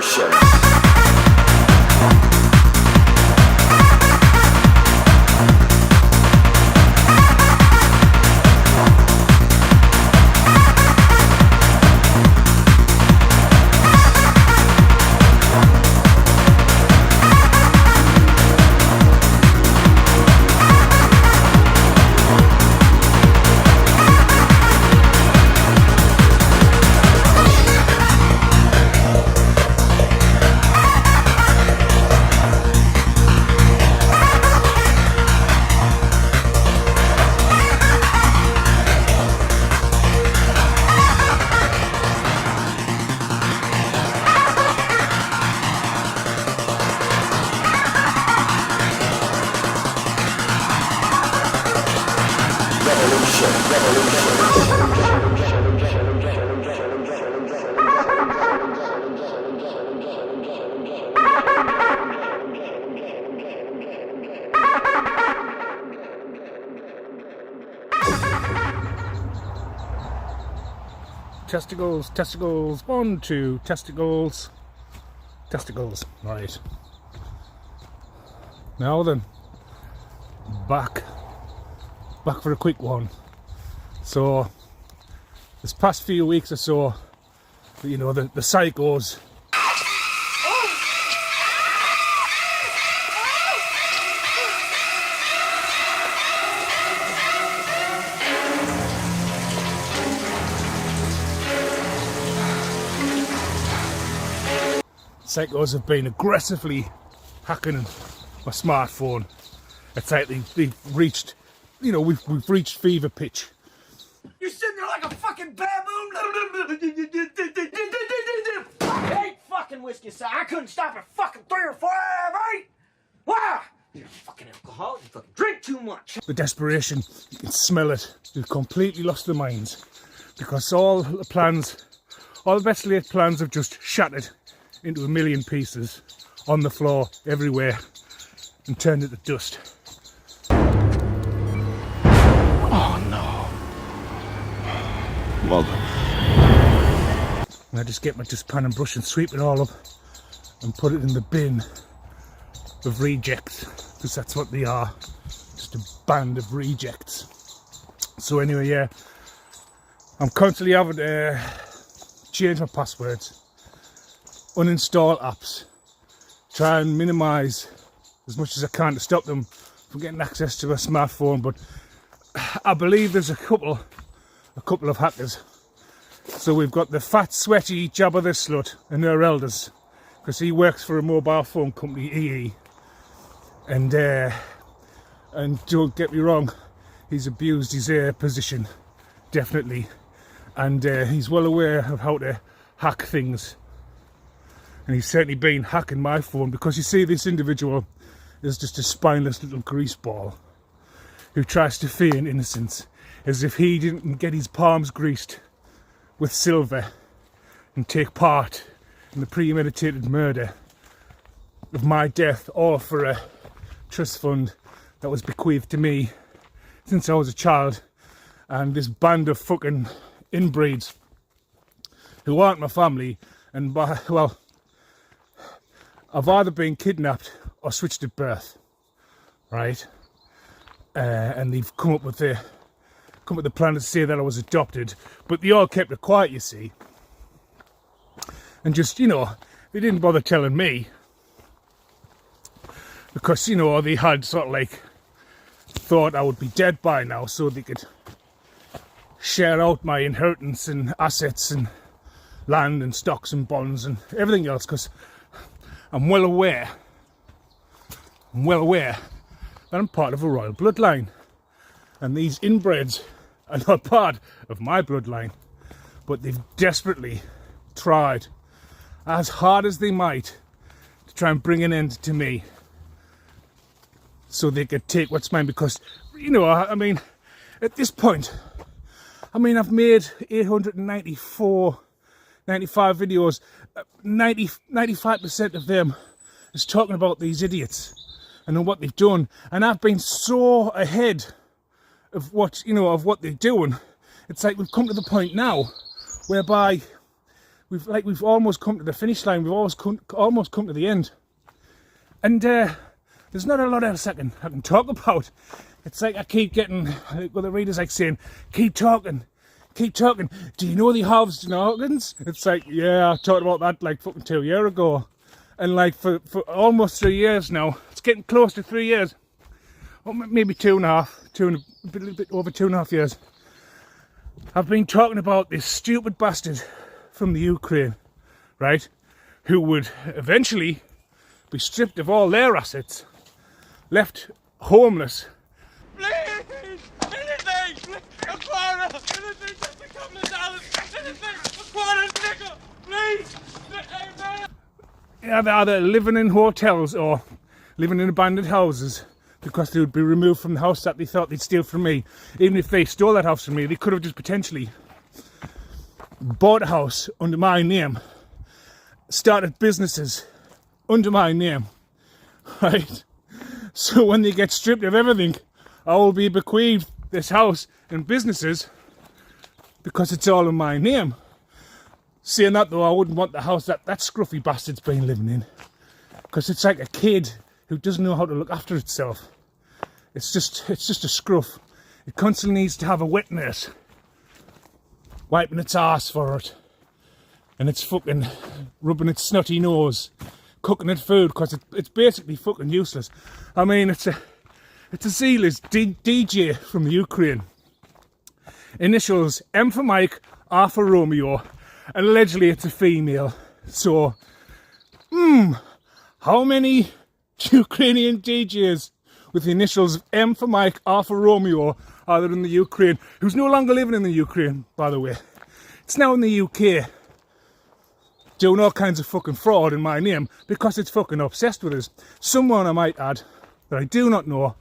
Revolution. Testicles, testicles, 1, 2, testicles, testicles, right. Now then, back for a quick one. So, this past few weeks or so, you know, the psychos, have been aggressively hacking my smartphone. It's like they've reached, you know, we've reached fever pitch. You're sitting there like a fucking baboon. I hate fucking whiskey, so I couldn't stop at fucking 3 or 4, right? Wow! You're a fucking alcoholic. You fucking drink too much. The desperation, you can smell it. They've completely lost their minds because all the best laid plans have just shattered into a million pieces on the floor everywhere and turned into dust. Oh no. Well done. And I just get my dustpan and brush and sweep it all up and put it in the bin of rejects, because that's what they are, just a band of rejects. So anyway, yeah, I'm constantly having to change my passwords, uninstall apps, try and minimise as much as I can to stop them from getting access to my smartphone. But I believe there's a couple of hackers. So we've got the fat, sweaty Jabba the Slut and her elders, because he works for a mobile phone company, EE. And don't get me wrong, he's abused his position, definitely. And he's well aware of how to hack things. And he's certainly been hacking my phone, because you see, this individual is just a spineless little greaseball who tries to feign innocence as if he didn't get his palms greased with silver and take part in the premeditated murder of my death, or for a trust fund that was bequeathed to me since I was a child. And this band of fucking inbreeds who aren't my family, and well, I've either been kidnapped or switched at birth, right? And they've come up with the plan to say that I was adopted, but they all kept it quiet, you see. And just, you know, they didn't bother telling me, because, you know, they had sort of like thought I would be dead by now, so they could share out my inheritance and assets and land and stocks and bonds and everything else, because I'm well aware that I'm part of a royal bloodline, and these inbreds are not part of my bloodline. But they've desperately tried as hard as they might to try and bring an end to me, so they could take what's mine. Because, you know, I mean, at this point, I mean, I've made 895 videos. 95% of them is talking about these idiots and what they've done. And I've been so ahead of what, you know, of what they're doing. It's like we've come to the point now whereby we've almost come to the finish line. We've almost come to the end, and there's not a lot else I can talk about. It's like I keep getting, well, the reader's like saying, keep talking. Do you know the Halves and Hawkins? It's like, yeah, I talked about that like fucking 2 years ago. And like for almost 3 years now, it's getting close to 3 years. Or maybe a little bit over 2.5 years. I've been talking about this stupid bastard from the Ukraine, right? Who would eventually be stripped of all their assets, left homeless. Please! Anything! A quarter! Anything! Just a couple of dollars! Anything! A quarter, nickel! Please! Amen! Yeah, they're either living in hotels or living in abandoned houses because they would be removed from the house that they thought they'd steal from me. Even if they stole that house from me, they could have just potentially bought a house under my name, started businesses under my name, right? So when they get stripped of everything, I will be bequeathed this house and businesses because it's all in my name. Saying that though, I wouldn't want the house that scruffy bastard's been living in, because it's like a kid who doesn't know how to look after itself. It's just a scruff. It constantly needs to have a wet nurse wiping its arse for it, and it's fucking rubbing its snotty nose, cooking it food, because it's basically fucking useless. I mean, it's a Zealous DJ from the Ukraine. Initials M for Mike, R for Romeo, and allegedly it's a female. So, how many Ukrainian DJs with the initials of M for Mike, R for Romeo are there in the Ukraine? Who's no longer living in the Ukraine, by the way. It's now in the UK. Doing all kinds of fucking fraud in my name because it's fucking obsessed with us. Someone, I might add, that I do not know,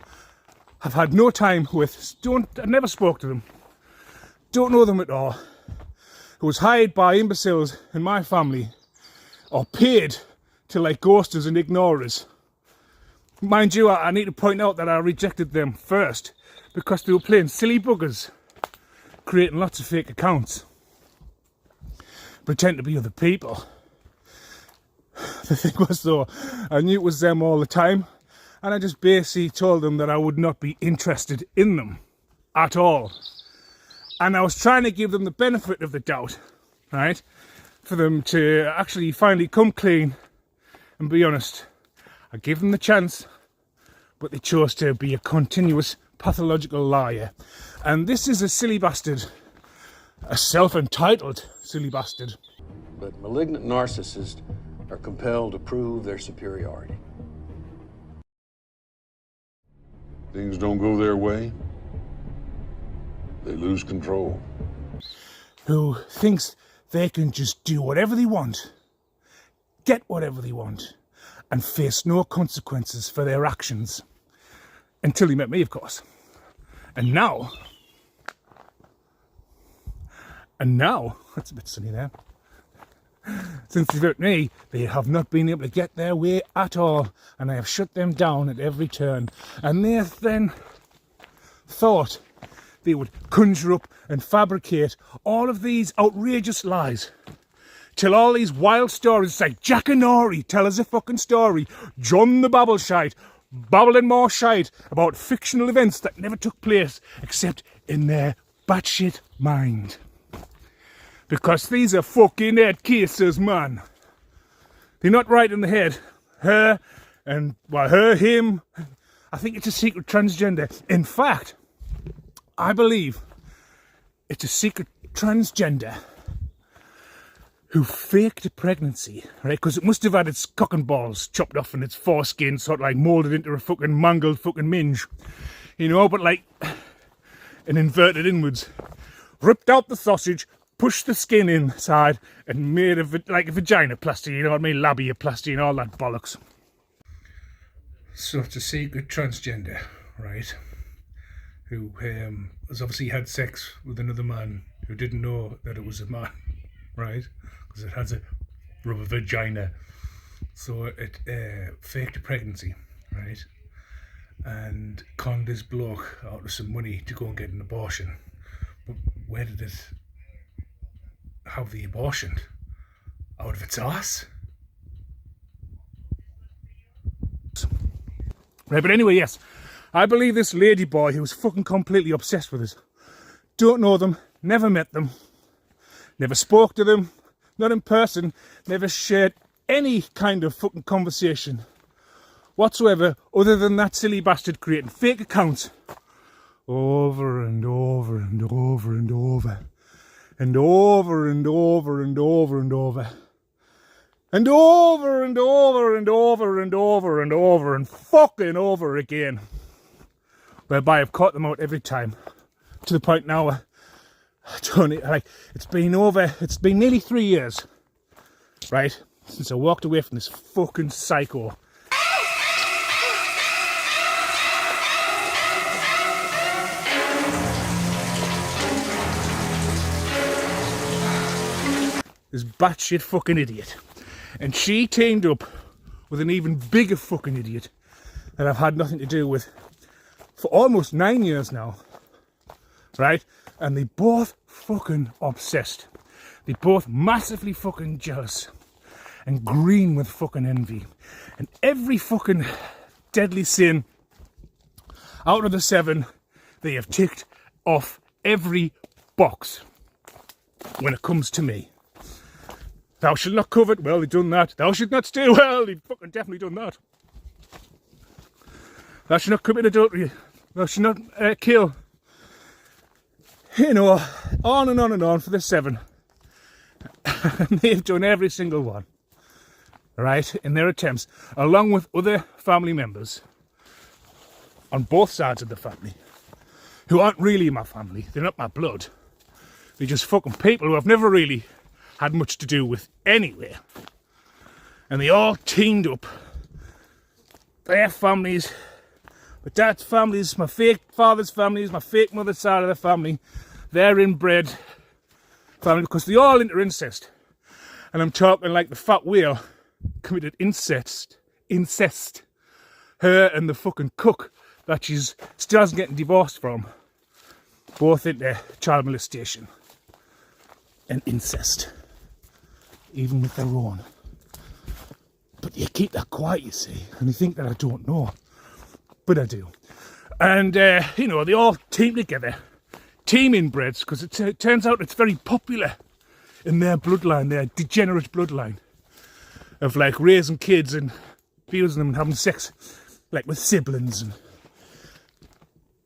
have had no time with, I never spoke to them, don't know them at all, who was hired by imbeciles in my family, or paid to like ghost us and ignore us. Mind you, I need to point out that I rejected them first because they were playing silly buggers, creating lots of fake accounts, pretend to be other people. The thing was though, I knew it was them all the time, and I just basically told them that I would not be interested in them at all. And I was trying to give them the benefit of the doubt, right? For them to actually finally come clean and be honest. I gave them the chance, but they chose to be a continuous pathological liar. And this is a silly bastard, a self-entitled silly bastard. But malignant narcissists are compelled to prove their superiority. Things don't go their way, they lose control. Who thinks they can just do whatever they want, get whatever they want, and face no consequences for their actions. Until he met me, of course. And now, that's a bit silly there. Since they met me, they have not been able to get their way at all, and I have shut them down at every turn. And they then thought they would conjure up and fabricate all of these outrageous lies. Tell all these wild stories. It's like Jack and Nori tell us a fucking story. John the Babbleshite, babbling more shite about fictional events that never took place except in their batshit mind. Because these are fucking head cases, man. They're not right in the head. Her, him. I think it's a secret transgender. In fact, I believe it's a secret transgender who faked a pregnancy, right? Because it must have had its cock and balls chopped off and its foreskin sort of like moulded into a fucking mangled fucking minge. You know, but like an inverted inwards. Ripped out the sausage, pushed the skin inside and made like a vaginoplasty, you know what I mean? Labiaplasty and all that bollocks. So it's a secret transgender, right? Who has obviously had sex with another man who didn't know that it was a man, right? Because it has a rubber vagina. So it faked a pregnancy, right? And conned this bloke out of some money to go and get an abortion. But where did it have the abortion? out of its arse. Right, but anyway, yes. I believe this lady boy who was fucking completely obsessed with us. Don't know them, never met them, never spoke to them, not in person, never shared any kind of fucking conversation whatsoever other than that silly bastard creating fake accounts over and over and over and over and over and over and over and over and over and over and over and over and over and fucking over again, whereby I've caught them out every time to the point now where it's been nearly 3 years, right, since I walked away from this fucking psycho. This batshit fucking idiot. And she teamed up with an even bigger fucking idiot that I've had nothing to do with for almost 9 years now. Right? And they both fucking obsessed. They both massively fucking jealous and green with fucking envy. And every fucking deadly sin out of the 7, they have ticked off every box when it comes to me. Thou shalt not covet, well, they've done that. Thou shalt not steal, well, they've fucking definitely done that. Thou shalt not commit adultery. Thou shalt not kill. You know, on and on and on for the 7. And they've done every single one. Right, in their attempts, along with other family members on both sides of the family, who aren't really my family. They're not my blood. They're just fucking people who I've never really had much to do with anywhere. And they all teamed up. Their families, my dad's families, my fake father's families, my fake mother's side of the family, their inbred family, because they all into incest. And I'm talking like the fat whale committed incest. Her and the fucking cook that she's still hasn't getting divorced from, both into child molestation and incest, even with their own. But you keep that quiet, you see, and you think that I don't know, but I do. And you know, they all team together, team inbreds, because it turns out it's very popular in their bloodline, their degenerate bloodline, of like raising kids and abusing them and having sex like with siblings and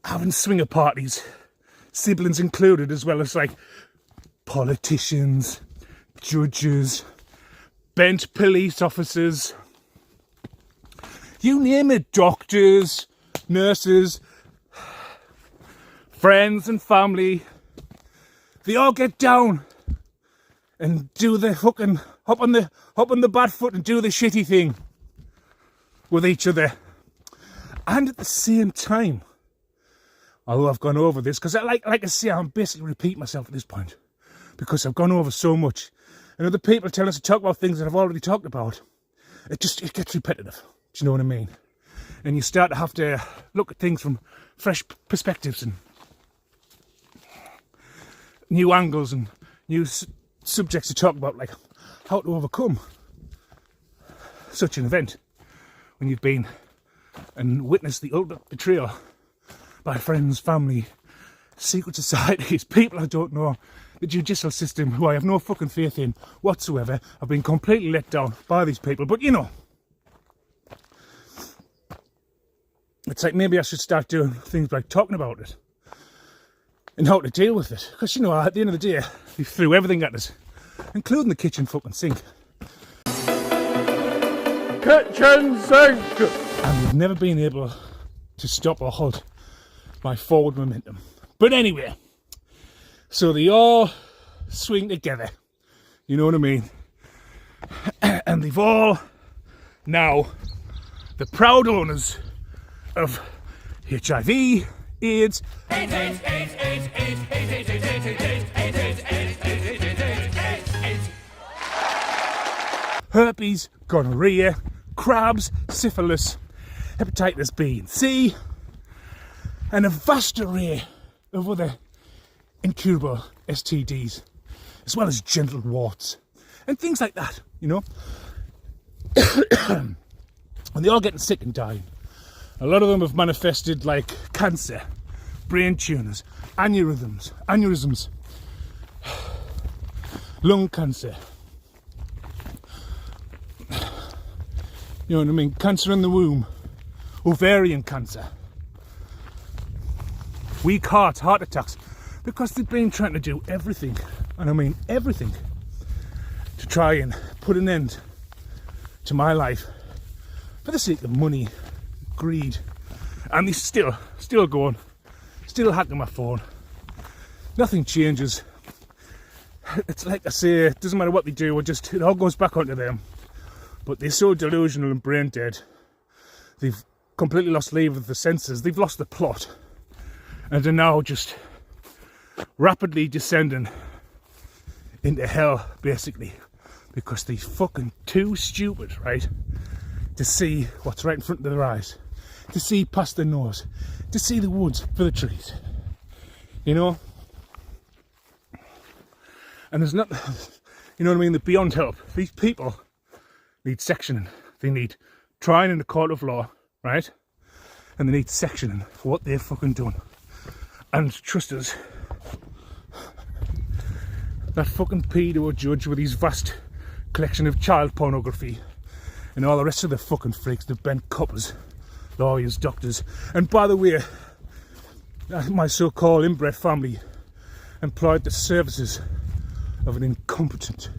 having swinger parties, siblings included, as well as like politicians, judges, bent police officers, you name it, doctors, nurses, friends and family. They all get down and do the fucking hop on the bad foot and do the shitty thing with each other. And at the same time, although I've gone over this, because like I say, I'm basically repeating myself at this point, because I've gone over so much, and other people tell us to talk about things that I've already talked about. It gets repetitive. Do you know what I mean? And you start to have to look at things from fresh perspectives and new angles and new subjects to talk about, like how to overcome such an event when you've been and witnessed the ultimate betrayal by friends, family, secret societies, people I don't know, the judicial system, who I have no fucking faith in whatsoever. I've been completely let down by these people. But you know, it's like maybe I should start doing things like talking about it and how to deal with it. Because, you know, at the end of the day, they threw everything at us, including the kitchen fucking sink. Kitchen sink! And we've never been able to stop or halt my forward momentum. But anyway, so they all swing together, you know what I mean? And they've all now the proud owners of HIV, AIDS, herpes, gonorrhea, crabs, syphilis, hepatitis B and C, and a vast array of other incurable STDs, as well as genital warts and things like that, you know. And they're all getting sick and dying. A lot of them have manifested like cancer, brain tumours, aneurysms, lung cancer. You know what I mean? Cancer in the womb, ovarian cancer, weak heart attacks, because they've been trying to do everything, and I mean everything, to try and put an end to my life for the sake of money, greed, and they're still going, still hacking my phone. Nothing changes. It's like I say, it doesn't matter what they do, it all goes back onto them. But they're so delusional and brain dead. They've completely lost leave of the senses. They've lost the plot. And they're now just rapidly descending into hell, basically. Because they're fucking too stupid, right? To see what's right in front of their eyes. To see past their nose. To see the woods for the trees. You know? And there's not, you know what I mean? They're beyond help. These people need sectioning. They need trying in the court of law, right? And they need sectioning for what they've fucking done. And trust us, that fucking pedo judge with his vast collection of child pornography and all the rest of the fucking freaks, the bent coppers, lawyers, doctors, and by the way, my so-called inbred family employed the services of an incompetent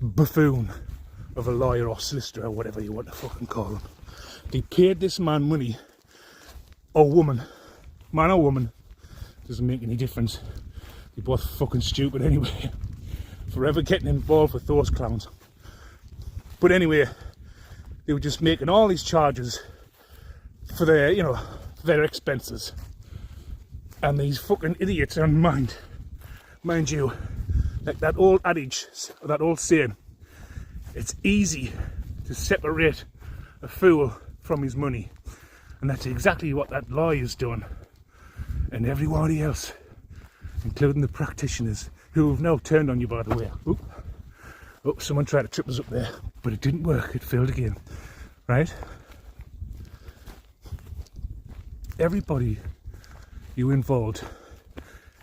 buffoon of a lawyer or solicitor or whatever you want to fucking call him. They paid this man money, or woman, man or woman, doesn't make any difference. They're both fucking stupid anyway. Forever getting involved with those clowns. But anyway, they were just making all these charges for their, you know, their expenses. And these fucking idiots are mind you, like that old adage, that old saying, it's easy to separate a fool from his money. And that's exactly what that lawyer's done. And everybody else, including the practitioners, who have now turned on you, by the way. Oh, someone tried to trip us up there, but it didn't work, it failed again, right? Everybody you involved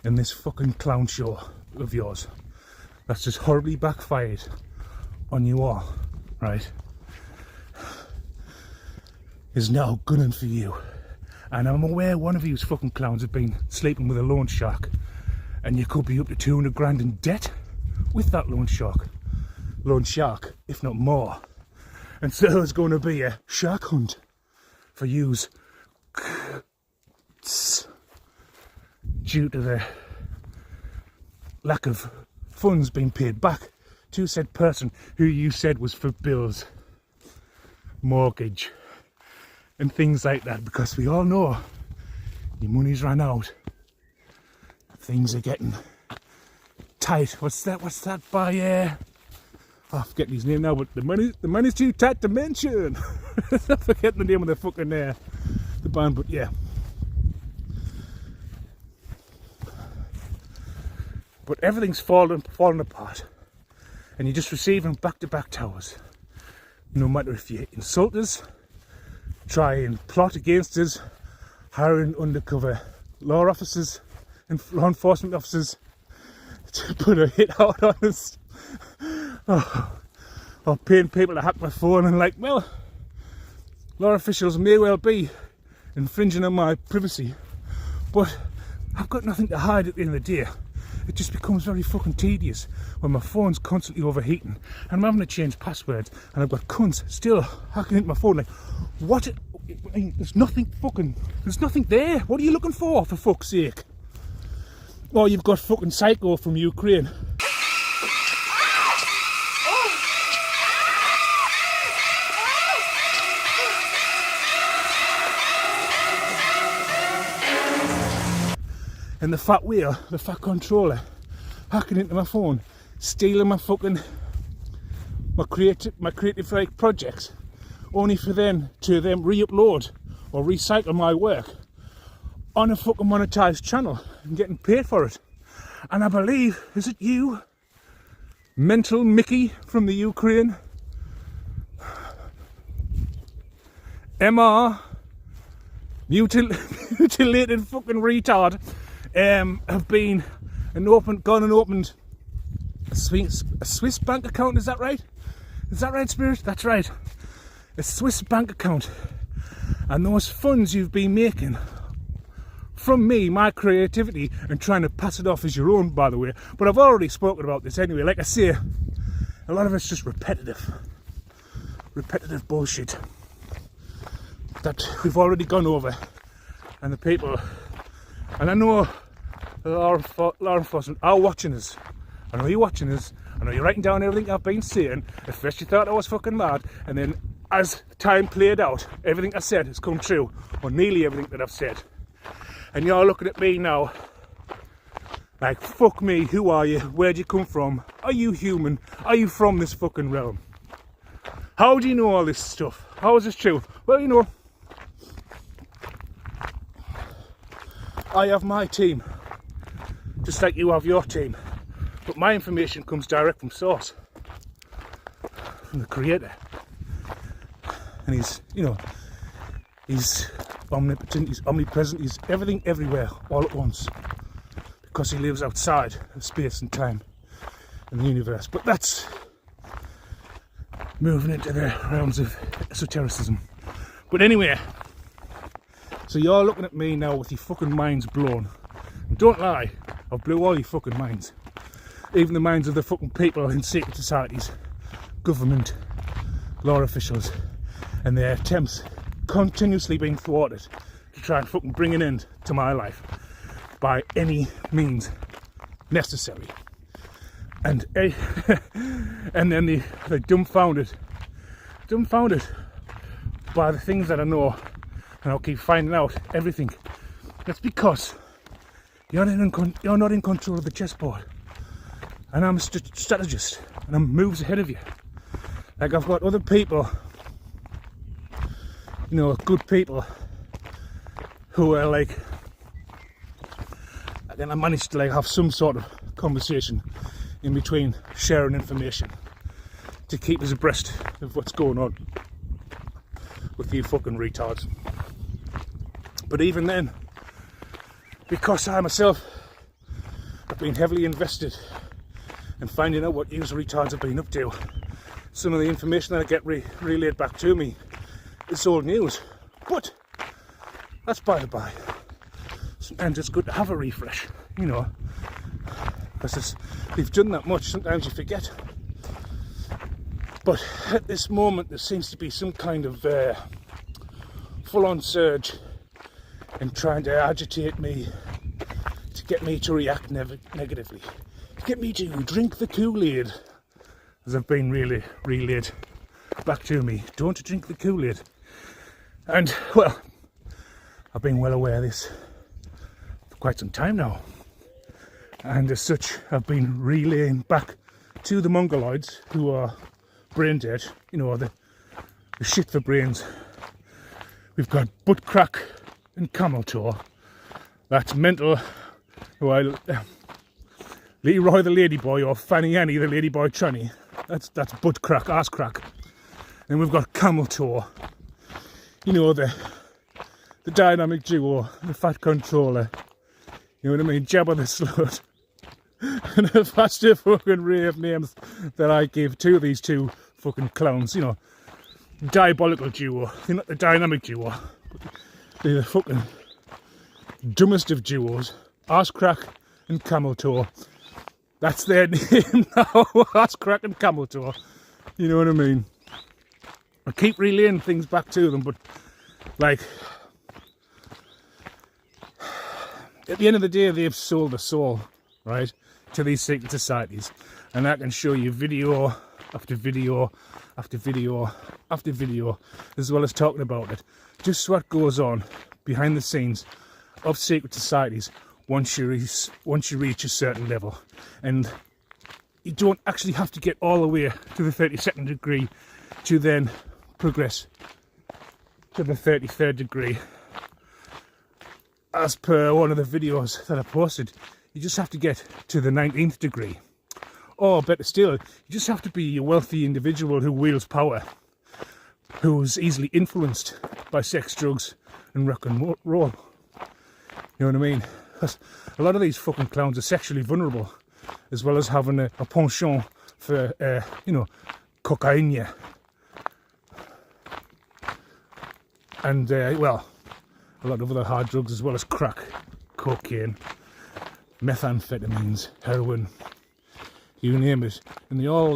in this fucking clown show of yours that's just horribly backfired on you all, right, is now gunning for you. And I'm aware one of you fucking clowns have been sleeping with a loan shark, and you could be up to 200 grand in debt with that loan shark, if not more. And so there's going to be a shark hunt for yous due to the lack of funds being paid back to said person who you said was for bills, mortgage, and things like that, because we all know your money's run out. Things are getting tight. What's that by I'm forgetting his name now, but the money's too tight to mention. I'm forgetting the name of the fucking the band, but yeah. But everything's falling apart, and you're just receiving back-to-back towers. No matter if you insult us, try and plot against us, hiring undercover law officers and law enforcement officers to put a hit out on us, or paying people to hack my phone, and like, well, law officials may well be infringing on my privacy, but I've got nothing to hide at the end of the day. It just becomes very fucking tedious when my phone's constantly overheating and I'm having to change passwords, and I've got cunts still hacking into my phone. Like, what? I mean, there's nothing there. What are you looking for fuck's sake? Oh, you've got fucking Psycho from Ukraine. And the fat wheel, the fat controller, hacking into my phone, stealing my creative like projects, only for them to re-upload or recycle my work on a fucking monetized channel and getting paid for it. And I believe, is it you, Mental Mickey from the Ukraine, MR, mutilated fucking retard, have been gone and opened a Swiss bank account? Is that right? Is that right, Spirit? That's right. A Swiss bank account. And those funds you've been making from me, my creativity, and trying to pass it off as your own, by the way. But I've already spoken about this anyway. Like I say, a lot of it's just repetitive bullshit that we've already gone over. And the people, and I know the law enforcement are watching us. I know you're watching us. I know you're writing down everything I've been saying. At first you thought I was fucking mad, and then as time played out, everything I said has come true, or nearly everything that I've said. And you're looking at me now like, fuck me, who are you? Where'd you come from? Are you human? Are you from this fucking realm? How do you know all this stuff? How is this true? Well, you know, I have my team, just like you have your team. But my information comes direct from source, from the creator. And he's, you know, he's omnipotent, he's omnipresent, he's everything everywhere all at once. Because he lives outside of space and time and the universe. But that's moving into the realms of esotericism. But anyway, so you're looking at me now with your fucking minds blown. And don't lie, I've blew all your fucking minds. Even the minds of the fucking people in secret societies, government, law officials, and their attempts continuously being thwarted to try and fucking bring an end to my life by any means necessary. And and then they're dumbfounded by the things that I know, and I'll keep finding out everything. That's because you're not in control of the chessboard. And I'm a strategist, and I'm moves ahead of you. Like, I've got other people, you know, good people, who are like, then I managed to like have some sort of conversation in between, sharing information to keep us abreast of what's going on with you fucking retards. But even then, because I myself have been heavily invested in finding out what you retards have been up to, some of the information that I get relayed back to me is old news. But that's by the by. Sometimes it's good to have a refresh, you know, because we've done that much, sometimes you forget. But at this moment there seems to be some kind of full-on surge in trying to agitate me, to get me to react negatively, to get me to drink the Kool-Aid, as I've been really relayed back to me. Don't drink the Kool-Aid. And, well, I've been well aware of this for quite some time now. And as such, I've been relaying back to the Mongoloids, who are brain dead, you know, the shit for brains. We've got butt crack and camel toe. That's mental. While Leroy the ladyboy, or Fanny Annie the ladyboy tranny, that's butt crack, ass crack. Then we've got camel toe. You know, the dynamic duo, the fat controller. You know what I mean? Jabba the Slut. And the faster fucking array of names that I give to these two fucking clowns, you know. Diabolical duo. They're not the dynamic duo. They're the fucking dumbest of duos. Ass crack and camel toe. That's their name now. Ass crack and camel toe. You know what I mean? I keep relaying things back to them, but like, at the end of the day, they've sold their soul, right, to these secret societies. And I can show you video after video after video after video, as well as talking about it. Just what goes on behind the scenes of secret societies once you reach a certain level. And you don't actually have to get all the way to the 32nd degree to then progress to the 33rd degree. as per one of the videos that I posted, you just have to get to the 19th degree. Or better still, you just have to be a wealthy individual who wields power, who's easily influenced by sex, drugs and rock and roll. You know what I mean? Because a lot of these fucking clowns are sexually vulnerable, as well as having a penchant for, you know, cocaine. And, well, a lot of other hard drugs, as well as crack, cocaine, methamphetamines, heroin, you name it. And they're all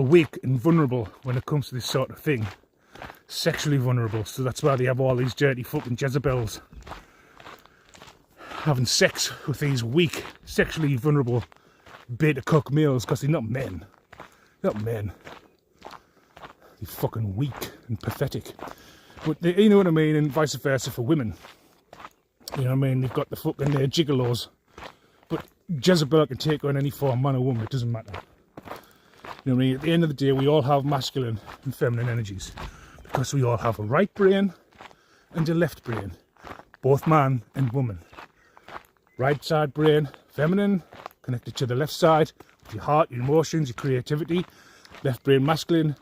weak and vulnerable when it comes to this sort of thing. Sexually vulnerable. So that's why they have all these dirty fucking Jezebels having sex with these weak, sexually vulnerable beta cock males, because they're not men. They're not men. They're fucking weak and pathetic. But they, you know what I mean, and vice versa for women. You know what I mean? They've got the fucking gigolos. But Jezebel can take on any form, man or woman, it doesn't matter. You know what I mean? At the end of the day, we all have masculine and feminine energies. Because we all have a right brain and a left brain. Both man and woman. Right side brain, feminine, connected to the left side, with your heart, your emotions, your creativity. Left brain, masculine,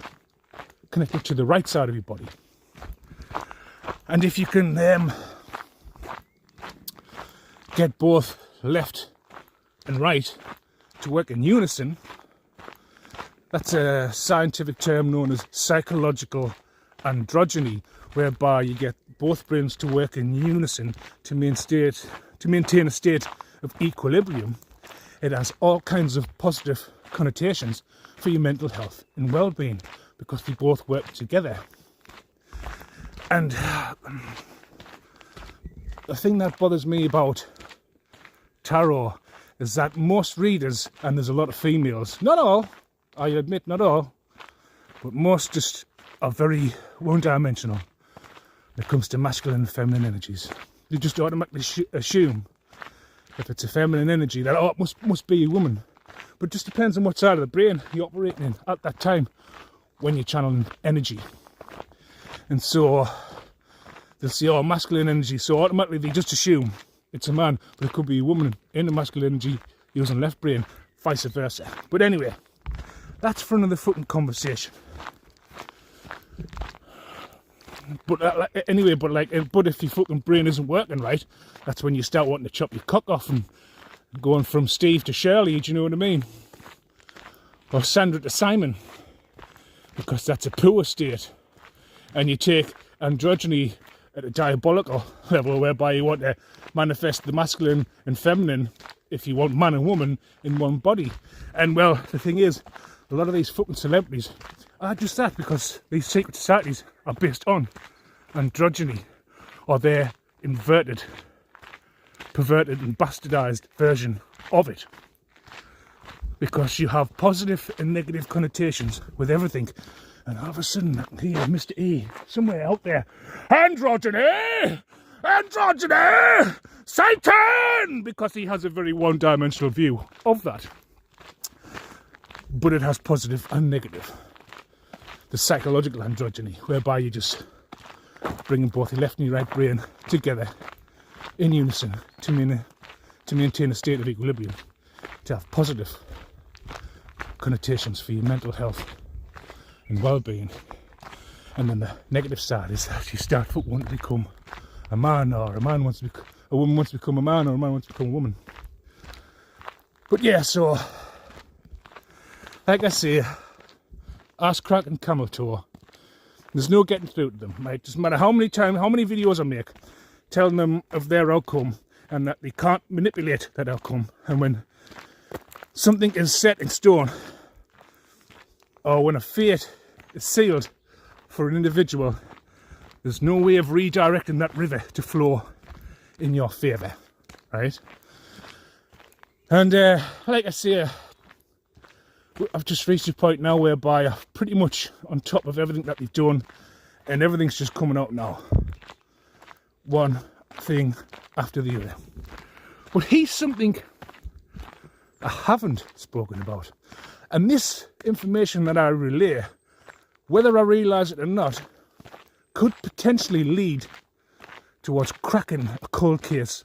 connected to the right side of your body. And if you can get both left and right to work in unison, that's a scientific term known as psychological androgyny, whereby you get both brains to work in unison to maintain a state of equilibrium. It has all kinds of positive connotations for your mental health and well-being, because they both work together. And the thing that bothers me about tarot is that most readers, and there's a lot of females, not all, I admit not all, but most just are very one-dimensional when it comes to masculine and feminine energies. You just automatically assume if it's a feminine energy that, oh, it must be a woman. But it just depends on what side of the brain you're operating in at that time when you're channeling energy. And so they'll say, oh, masculine energy, so automatically they just assume it's a man, but it could be a woman in the masculine energy using left brain, vice versa. But anyway, that's for another fucking conversation. But but if your fucking brain isn't working right, that's when you start wanting to chop your cock off and going from Steve to Shirley, do you know what I mean? Or Sandra to Simon, because that's a poor state. And you take androgyny at a diabolical level, whereby you want to manifest the masculine and feminine, if you want man and woman, in one body. And well, the thing is, a lot of these fucking celebrities are just that, because these secret societies are based on androgyny, or their inverted, perverted and bastardized version of it. Because you have positive and negative connotations with everything, and all of a sudden I can hear Mr. E somewhere out there, androgyny! Androgyny! Satan! Because he has a very one-dimensional view of that. But it has positive and negative. The psychological androgyny, whereby you just bringing both your left and your right brain together in unison to maintain a state of equilibrium, to have positive connotations for your mental health and well-being. And then the negative side is that you start wanting to become a man, or a woman wants to become a man, or a man wants to become a woman. But yeah, so like I say, ass crack and camel toe. There's no getting through to them, right? Doesn't matter how many videos I make telling them of their outcome, and that they can't manipulate that outcome. And when something is set in stone, or when a fate is sealed for an individual, there's no way of redirecting that river to flow in your favour, right? And like I say, I've just reached a point now whereby I'm pretty much on top of everything that they've done, and everything's just coming out now. One thing after the other. But he's something I haven't spoken about. And this information that I relay, whether I realise it or not, could potentially lead towards cracking a cold case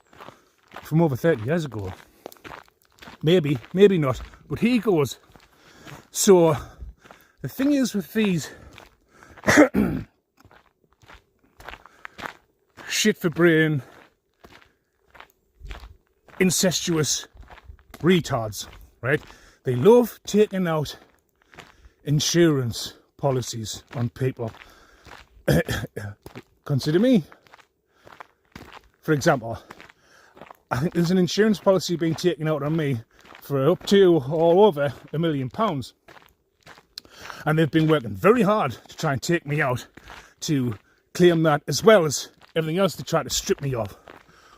from over 30 years ago. Maybe, maybe not, but here goes. So the thing is with these shit for brain, incestuous retards, right? They love taking out insurance policies on people. Consider me. For example, I think there's an insurance policy being taken out on me for up to or over £1 million. And they've been working very hard to try and take me out to claim that, as well as everything else to try to strip me of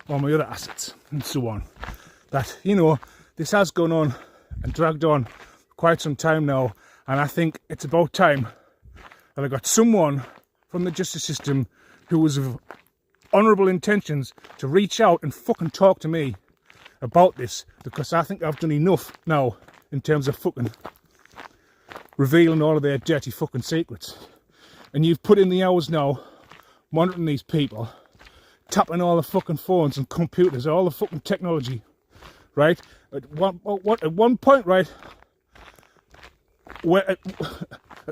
all my other assets and so on. That, you know, this has gone on and dragged on for quite some time now, and I think it's about time that I got someone from the justice system who was of honourable intentions to reach out and fucking talk to me about this, because I think I've done enough now in terms of fucking revealing all of their dirty fucking secrets. And you've put in the hours now monitoring these people, tapping all the fucking phones and computers, all the fucking technology, right? At one point, right, at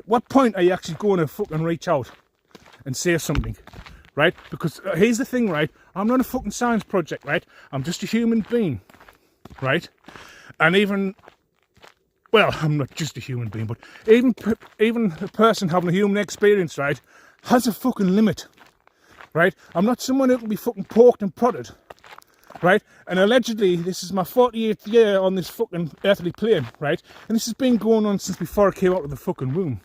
what point are you actually going to fucking reach out and say something, right? Because here's the thing, right? I'm not a fucking science project, right? I'm just a human being, right? And even, well, I'm not just a human being, but even a person having a human experience, right, has a fucking limit, right? I'm not someone who can be fucking poked and prodded, right? And allegedly, this is my 48th year on this fucking earthly plane, right? And this has been going on since before I came out of the fucking womb,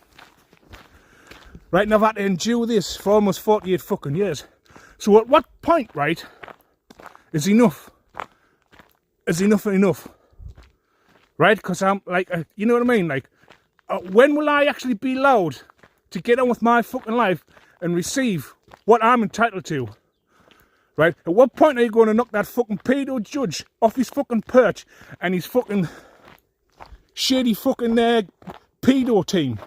right? And I've had to endure this for almost 48 fucking years. So at what point, right, is enough? Is enough? Right? Because I'm like, you know what I mean? Like, when will I actually be allowed to get on with my fucking life and receive what I'm entitled to? Right? At what point are you going to knock that fucking pedo judge off his fucking perch and his fucking shady fucking pedo team?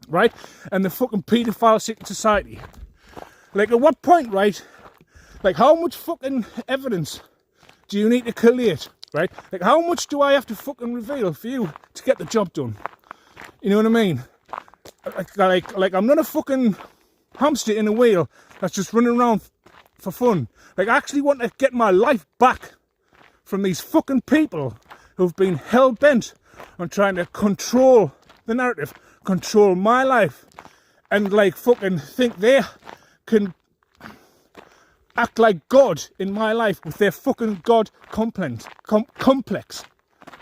Right? And the fucking paedophile secret society? Like, at what point, right? Like, how much fucking evidence do you need to collate? Right? Like, how much do I have to fucking reveal for you to get the job done? You know what I mean? Like I'm not a fucking hamster in a wheel that's just running around for fun. Like, I actually want to get my life back from these fucking people who've been hell-bent on trying to control the narrative, control my life, and like fucking think they can act like God in my life with their fucking God complex,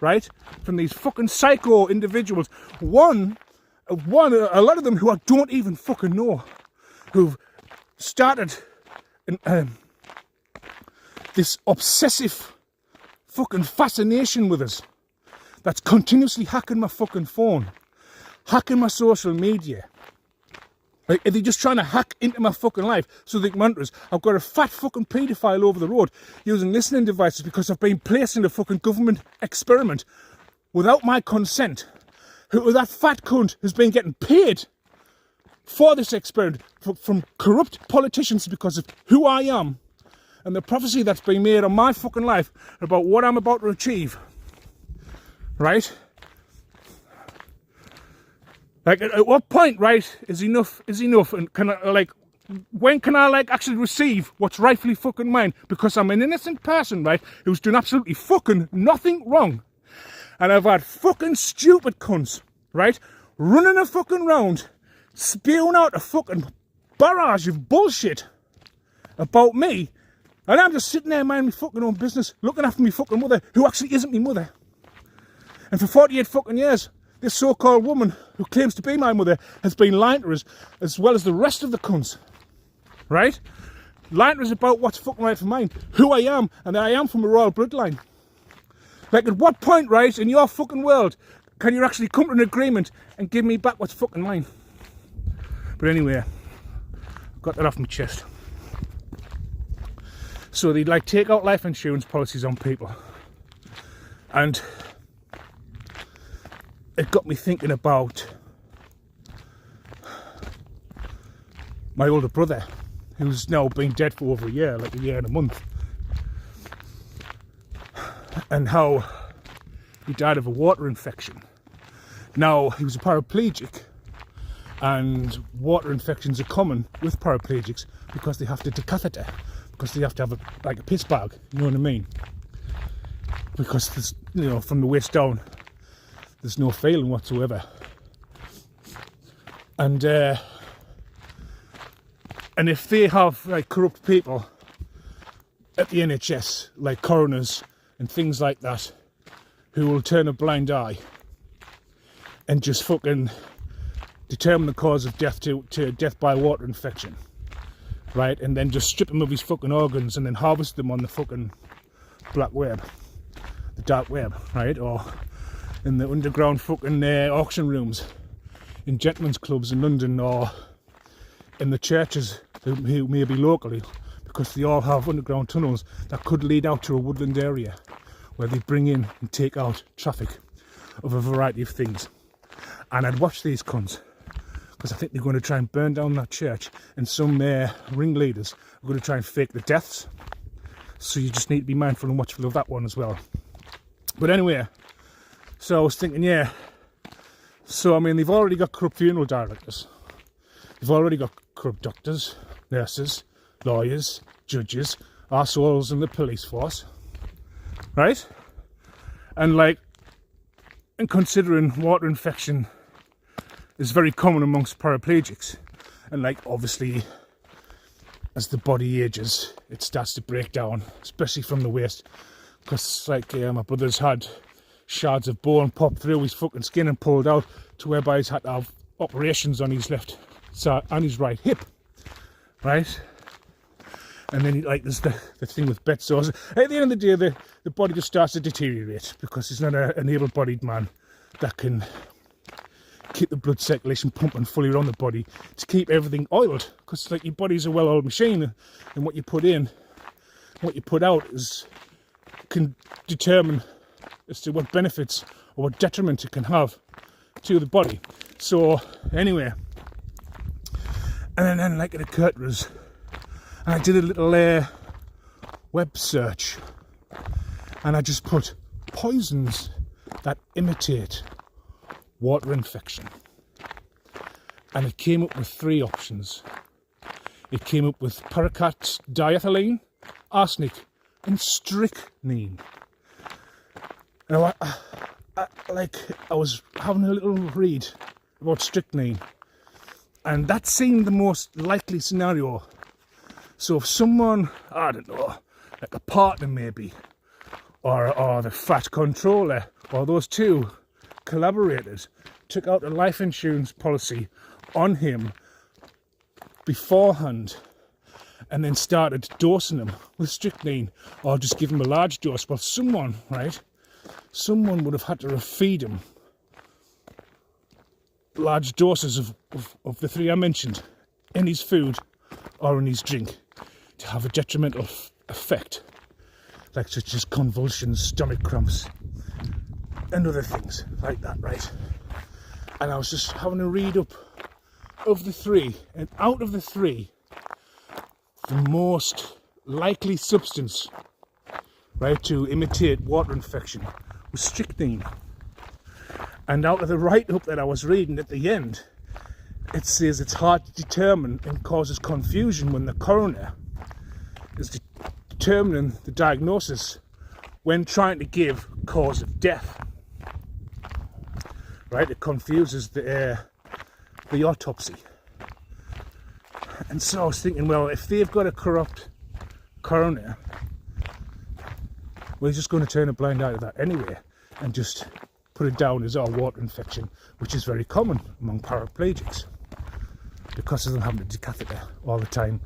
right? From these fucking psycho individuals. A lot of them who I don't even fucking know, who've started this obsessive fucking fascination with us, that's continuously hacking my fucking phone, hacking my social media. Like, are they just trying to hack into my fucking life so they can monitor us? I've got a fat fucking paedophile over the road using listening devices because I've been placed in a fucking government experiment without my consent. That fat cunt has been getting paid for this experiment from corrupt politicians because of who I am and the prophecy that's been made on my fucking life about what I'm about to achieve. Right? Like, at what point, right, is enough? And can I, like, when can I, like, actually receive what's rightfully fucking mine? Because I'm an innocent person, right, who's done absolutely fucking nothing wrong. And I've had fucking stupid cunts, right, running a fucking round, spewing out a fucking barrage of bullshit about me. And I'm just sitting there minding my fucking own business, looking after my fucking mother, who actually isn't my mother. And for 48 fucking years, this so-called woman who claims to be my mother has been lying to us, as well as the rest of the cunts, right? Lying to us about what's fucking right for mine, who I am, and that I am from a royal bloodline. Like, at what point, right, in your fucking world, can you actually come to an agreement and give me back what's fucking mine? But anyway, got that off my chest. So they'd, like, take out life insurance policies on people. And it got me thinking about my older brother, who's now been dead for over a year, like a year and a month, and how he died of a water infection. Now, he was a paraplegic, and water infections are common with paraplegics because they have to decatheter, because they have to have a piss bag, you know what I mean? Because there's, you know, from the waist down, there's no feeling whatsoever. And if they have like corrupt people at the NHS, like coroners and things like that, who will turn a blind eye and just fucking determine the cause of death to death by water infection, right? And then just strip him of his fucking organs and then harvest them on the fucking black web, the dark web, right? Or in the underground fucking auction rooms in gentlemen's clubs in London, or in the churches who may be locally, because they all have underground tunnels that could lead out to a woodland area where they bring in and take out traffic of a variety of things. And I'd watch these cunts, because I think they're going to try and burn down that church, and some ringleaders are going to try and fake the deaths. So you just need to be mindful and watchful of that one as well. But anyway, so I was thinking, yeah, so I mean, they've already got corrupt funeral directors. They've already got corrupt doctors, nurses, lawyers, judges, arseholes in the police force, right? And like, and considering water infection is very common amongst paraplegics, and like obviously as the body ages it starts to break down, especially from the waist, because like my brother's had shards of bone pop through his fucking skin and pulled out, to whereby he's had to have operations on his left side and his right hip, right? And then like there's the thing with bed sores. At the end of the day, the body just starts to deteriorate, because he's not an able-bodied man that can keep the blood circulation pumping fully around the body to keep everything oiled, because like your body's a well-oiled machine, and what you put in, what you put out can determine as to what benefits or what detriment it can have to the body. So anyway, and then like it occurred to us, and I did a little web search, and I just put poisons that imitate water infection, and it came up with 3 options. It came up with paraquat diethylene, arsenic, and strychnine. Now, I was having a little read about strychnine, and that seemed the most likely scenario. So if someone, I don't know, like a partner maybe, or the fat controller, or those two collaborators, took out a life insurance policy on him beforehand, and then started dosing him with strychnine, or just give him a large dose, well, someone would have had to feed him large doses of the 3 I mentioned in his food or in his drink to have a detrimental effect, like such as convulsions, stomach cramps, and other things like that, right? And I was just having a read up of the 3, and out of the 3, the most likely substance, right, to imitate water infection was strychnine. And out of the write-up that I was reading at the end, it says it's hard to determine and causes confusion when the coroner is determining the diagnosis when trying to give cause of death. Right, it confuses the autopsy. And so I was thinking, well, if they've got a corrupt coroner, we're just going to turn a blind eye to that anyway, and just put it down as our water infection, which is very common among paraplegics, because of them having to decatheter all the time.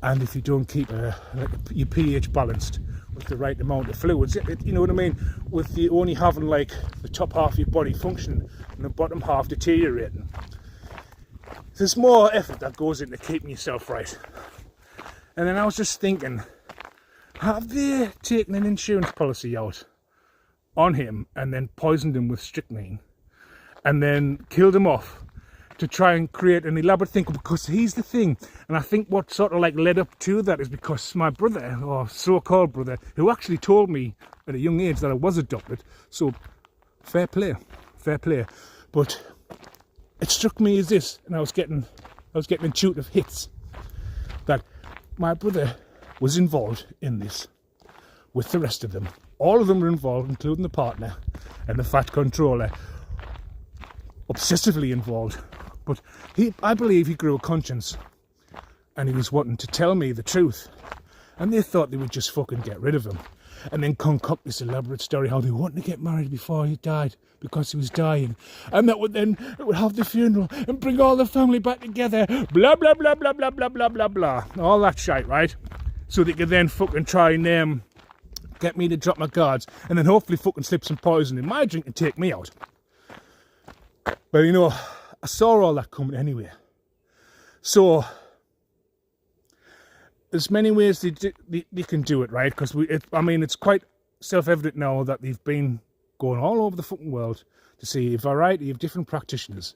And if you don't keep your pH balanced with the right amount of fluids, you know what I mean, with you only having like the top half of your body functioning and the bottom half deteriorating, there's more effort that goes into keeping yourself right. And then I was just thinking, have they taken an insurance policy out on him and then poisoned him with strychnine and then killed him off to try and create an elaborate thing, because here's the thing, and I think what sort of like led up to that is because my brother, or so-called brother, who actually told me at a young age that I was adopted, so fair play, but it struck me as this, and I was getting intuitive hits, that my brother was involved in this with the rest of them. All of them were involved, including the partner and the fat controller, obsessively involved. But I believe he grew a conscience, and he was wanting to tell me the truth, and they thought they would just fucking get rid of him and then concoct this elaborate story how they wanted to get married before he died because he was dying, and that would have the funeral and bring all the family back together, blah blah blah blah blah blah blah blah blah, all that shit, right? So they could then fucking try and get me to drop my guards, and then hopefully fucking slip some poison in my drink and take me out. But you know, I saw all that coming anyway. So there's many ways they can do it, right? Because it's quite self-evident now that they've been going all over the fucking world to see a variety of different practitioners,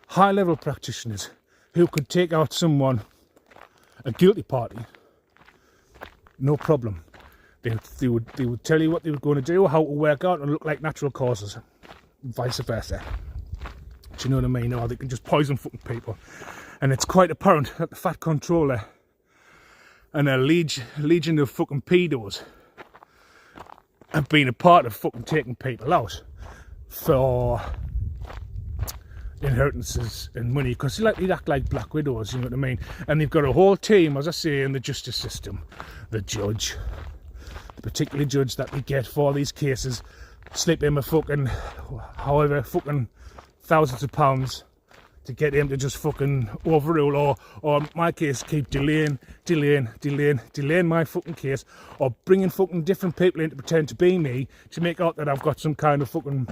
high-level practitioners, who could take out someone, a guilty party, no problem. They would tell you what they were going to do, how to work out and look like natural causes, vice versa. Do you know what I mean? Or they can just poison fucking people. And it's quite apparent that the fat controller and a legion of fucking pedos have been a part of fucking taking people out for inheritances and money, because they act like black widows, you know what I mean? And they've got a whole team, as I say, in the justice system. The judge, the particular judge that they get for these cases, slip him a fucking, however fucking thousands of pounds to get him to just fucking overrule, or in my case, keep delaying my fucking case, or bringing fucking different people in to pretend to be me, to make out that I've got some kind of fucking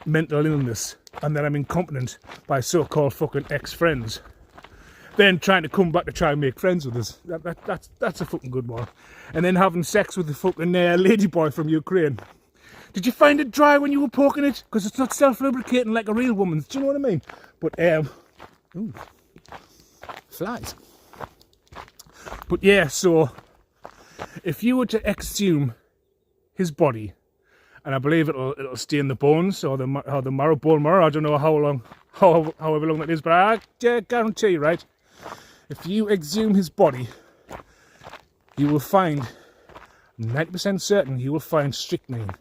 mental illness and that I'm incompetent by so-called fucking ex-friends. Then trying to come back to try and make friends with us. That's a fucking good one. And then having sex with the fucking ladyboy from Ukraine. Did you find it dry when you were poking it? Because it's not self-lubricating like a real woman's. Do you know what I mean? But, ooh, flies. But yeah, so if you were to exhume his body, and I believe it'll stay in the bones, or the marrow, bone marrow, I don't know however long that is, but I guarantee you, right? If you exhume his body, you will find, 90% certain, you will find strychnine.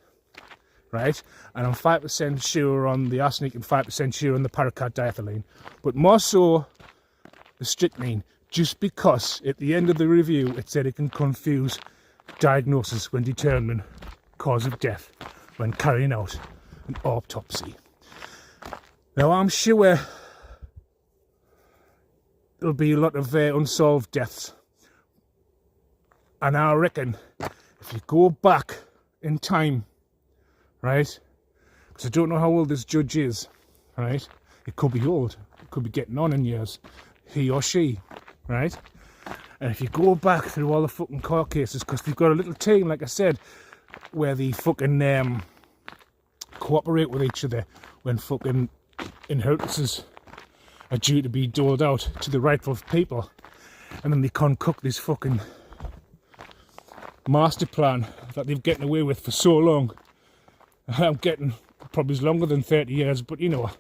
Right, and I'm 5% sure on the arsenic and 5% sure on the paraquat diethylene, but more so the strychnine, just because at the end of the review it said it can confuse diagnosis when determining cause of death when carrying out an autopsy. Now I'm sure there'll be a lot of unsolved deaths, and I reckon if you go back in time, right, because I don't know how old this judge is, right, it could be old, it could be getting on in years, he or she, right, and if you go back through all the fucking court cases, because they've got a little team, like I said, where they fucking cooperate with each other when fucking inheritances are due to be doled out to the rightful people, and then they concoct this fucking master plan that they've getting away with for so long. I'm getting probably longer than 30 years, but you know,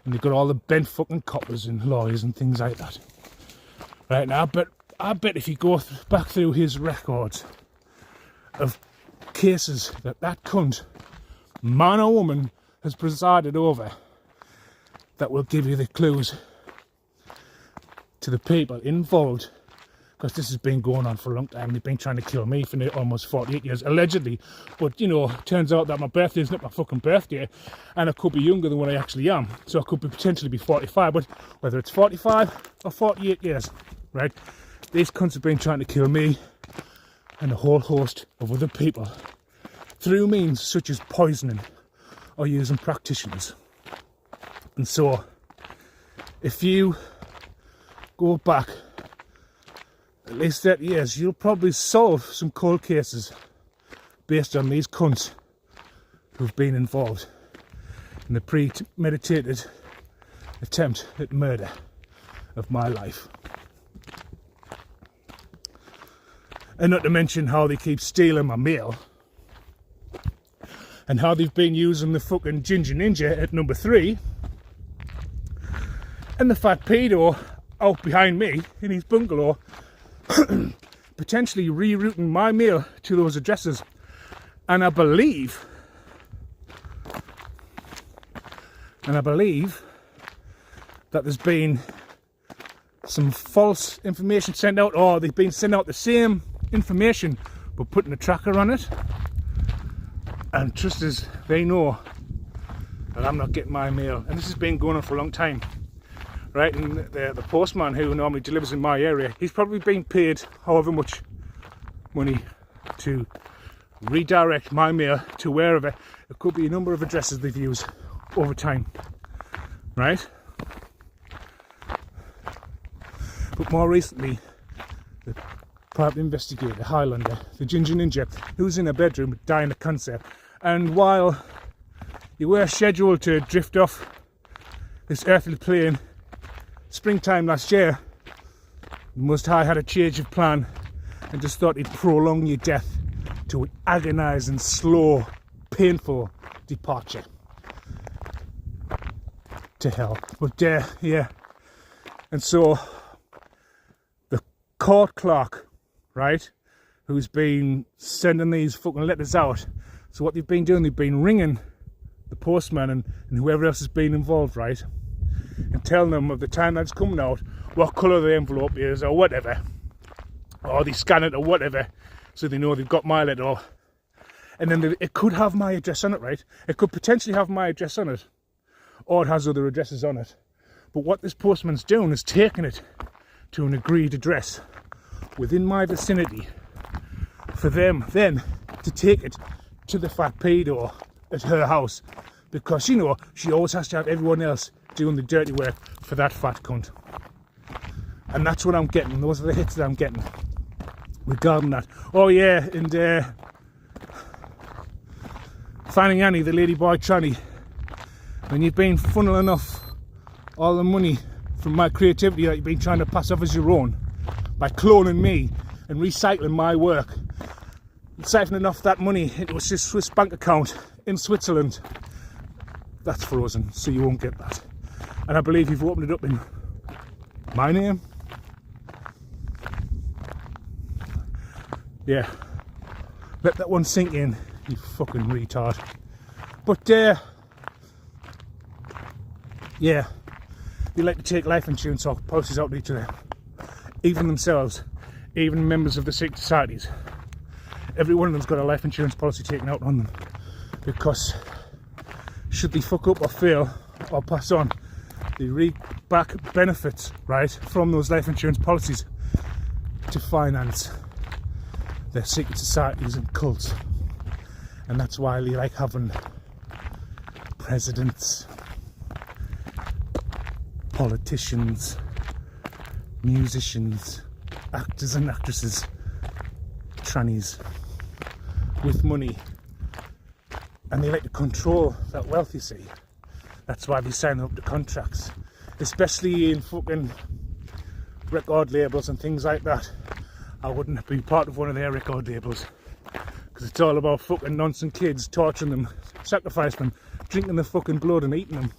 and they've got all the bent fucking coppers and lawyers and things like that. Right now, I bet if you go back through his records of cases that cunt, man or woman, has presided over, that will give you the clues to the people involved, because this has been going on for a long time. They've been trying to kill me for almost 48 years, allegedly. But, you know, turns out that my birthday is not my fucking birthday, and I could be younger than what I actually am. So I could potentially be 45, but whether it's 45 or 48 years, right? These cunts have been trying to kill me and a whole host of other people through means such as poisoning or using practitioners. And so, if you go back at least 30 years, you'll probably solve some cold cases based on these cunts who've been involved in the premeditated attempt at murder of my life. And not to mention how they keep stealing my mail, and how they've been using the fucking Ginger Ninja at number 3 and the fat pedo out behind me in his bungalow, potentially rerouting my mail to those addresses. And I believe that there's been some false information sent out, or they've been sending out the same information but putting a tracker on it. And just as they know that I'm not getting my mail, and this has been going on for a long time, right? And the postman who normally delivers in my area, he's probably been paid however much money to redirect my mail to wherever. It could be a number of addresses they've used over time, right? But more recently, the private investigator, Highlander, the Ginger Ninja, who's in a bedroom dying of cancer. And while you were scheduled to drift off this earthly plane springtime last year, the Most High had a change of plan and just thought he'd prolong your death to an agonising, slow, painful departure to hell. But yeah, and so the court clerk, right, who's been sending these fucking letters out. So what they've been doing, they've been ringing the postman and whoever else has been involved, right, and telling them of the time that's coming out, what colour the envelope is or whatever, or they scan it or whatever, so they know they've got my letter. And then it could have my address on it, right? It could potentially have my address on it, or it has other addresses on it. But what this postman's doing is taking it to an agreed address within my vicinity for them then to take it to the fat pedo at her house, because you know she always has to have everyone else doing the dirty work for that fat cunt. And that's what I'm getting. Those are the hits that I'm getting regarding that. Oh yeah, and Fanny Annie, the ladyboy tranny, when you've been funneling off all the money from my creativity that you've been trying to pass off as your own by cloning me and recycling my work, siphoning off that money into a Swiss bank account in Switzerland, that's frozen, so you won't get that. And I believe you've opened it up in my name. Yeah, let that one sink in, you fucking retard. But yeah, they like to take life insurance or policies out to each other, even themselves, even members of the secret societies. Every one of them's got a life insurance policy taken out on them, because should they fuck up or fail or pass on, they reap back benefits, right, from those life insurance policies to finance their secret societies and cults. And that's why they like having presidents, politicians, musicians, actors and actresses, trannies with money, and they like to control that wealth, you see. That's why they sign up to contracts, especially in fucking record labels and things like that. I wouldn't be part of one of their record labels, because it's all about fucking nonsense kids, torturing them, sacrificing them, drinking the fucking blood and eating them,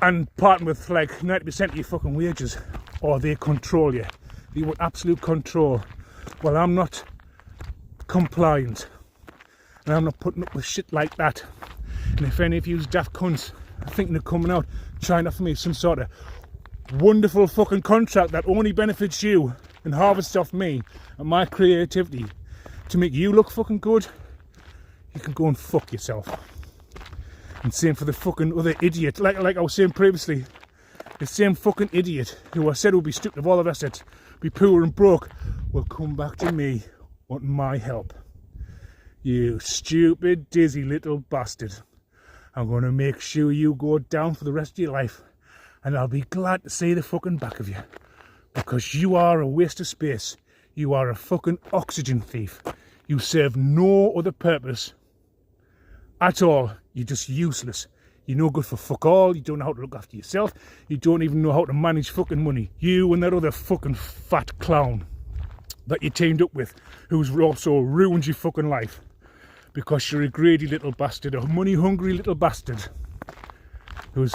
and parting with like 90% of your fucking wages, or they control you. They want absolute control. Well, I'm not compliant, and I'm not putting up with shit like that. And if any of you daft cunts are thinking of coming out trying to offer me some sort of wonderful fucking contract that only benefits you and harvests off me and my creativity to make you look fucking good, you can go and fuck yourself. And same for the fucking other idiot, like I was saying previously, the same fucking idiot who I said would be stripped of all of assets, be poor and broke, will come back to me wanting my help. You stupid, dizzy little bastard. I'm going to make sure you go down for the rest of your life, and I'll be glad to see the fucking back of you, because you are a waste of space. You are a fucking oxygen thief. You serve no other purpose at all. You're just useless. You're no good for fuck all. You don't know how to look after yourself. You don't even know how to manage fucking money. You and that other fucking fat clown that you teamed up with, who's also ruined your fucking life. Because you're a greedy little bastard, a money-hungry little bastard who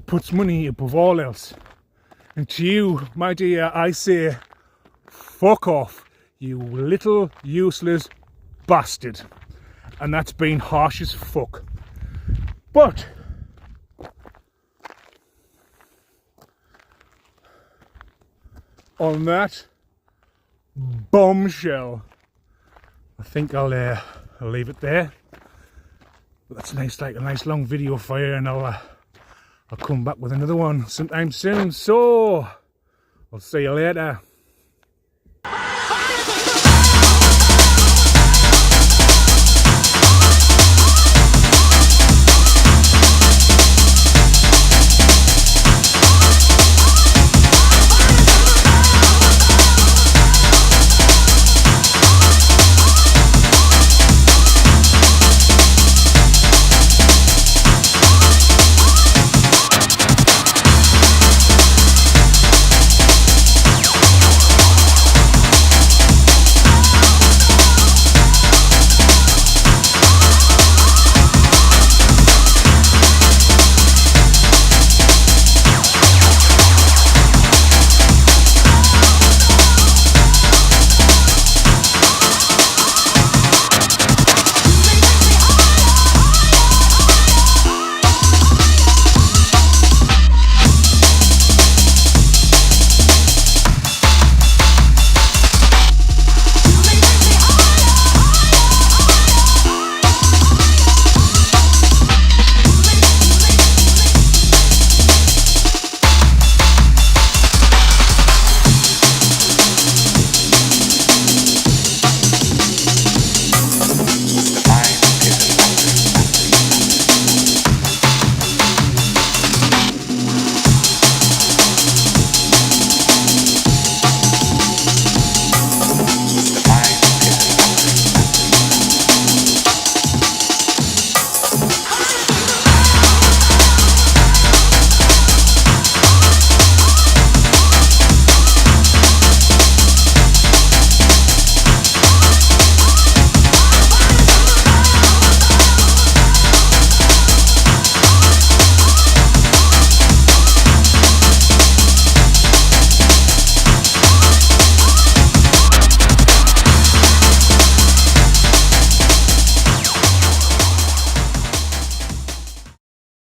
puts money above all else. And to you, my dear, I say, fuck off, you little useless bastard. And that's been harsh as fuck. But on that bombshell, I think I'll leave it there. But that's nice, like a nice long video for you, and I'll come back with another one sometime soon. So I'll see you later.